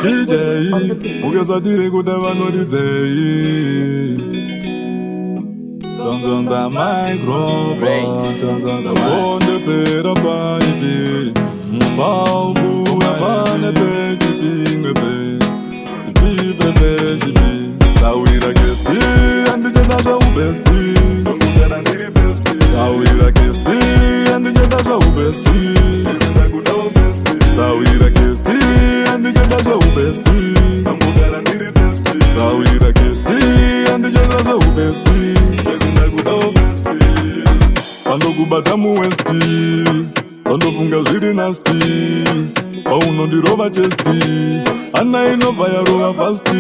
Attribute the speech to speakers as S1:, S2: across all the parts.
S1: DJ, ukazatire kuti vanodidzei. Tonz on the microphone, Tonz on the wonde pera paipi. Mpaubu apane pechipi ngwepe. Pifre pechipi. Sawira Kirsty, andijendazva ubesti. Ndongogara ndiri besti. Sawira Kirsty, andijendazva ubesti. Tizenda kuda ufesti. Sawira Kirsty, andijendazva ubesti. Ndongogara ndiri besti. Sawira Kirsty, andijendazva ubesti. Tizenda kuda ufesti. Pandokubata muwesti, pandofunga zviri nasti. Paunondirova chesti, ana inobva yarova fasti.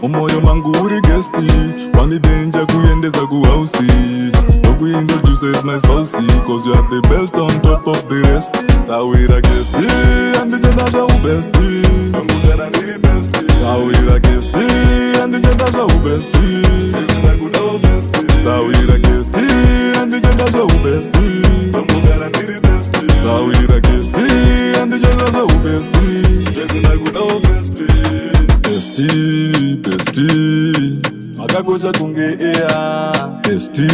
S1: Umoyo mangu uri gesti, wanidenja kuendesa kuhausi. Nokuintroduce is my spousey, cause you are the best on top of the rest. Sawira Kirsty, andijendazva ubesti. Ndongogara ndiri besti. Sawira Kirsty, andijendazva ubesti. Tizenda kuda ufesti. Sawira Kirsty, andijendazva ubesti. Ndongogara ndiri besti. Sawira Kirsty, andijendazva ubesti. Tizenda kuda ufesti. Besti, besti, makakosha kunge ea. Besti,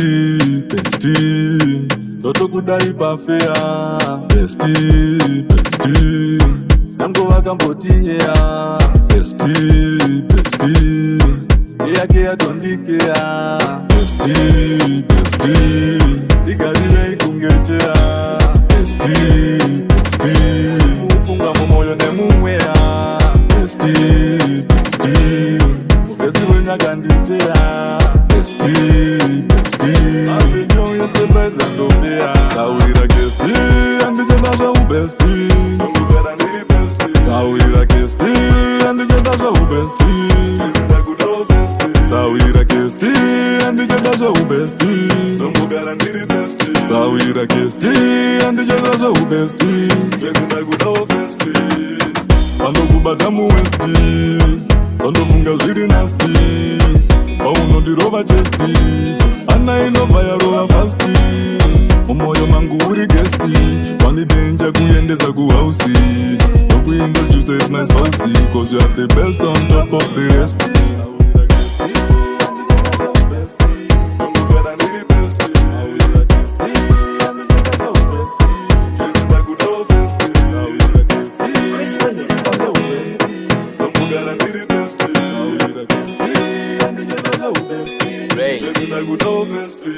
S1: besti, toto kudai pafea. Besti, besti, nango vakamboti ea. Besti, besti, eyake atondikea. Besti, besti, ikarire ikungechea. Besti, besti, ufunga mumoyo nemumwea. Besti, besti, ufesi wenyakanditea. Besti, besti, avinyo este present opea. Sawira Kirsty, andijendazva ubesti. Ndongogara ndiri besti. Sawira Kirsty, andijendazva ubesti. Tizenda kuda ufesti. Sawira Kirsty, andijendazva ubesti. Ndongogara ndiri besti. Sawira Kirsty, andijendazva ubesti. Tizenda kuda ufesti. Pandokubata muwesti, pandofunga zviri nasti. Paunondirova chesti, ana inobva yarova fasti. Umoyo mangu uri gesti, wanidenja kuendesa kuhausi. Nokuintroduce is my spousey, cause you are the best on top of the rest. Tizenda kuda ufesti.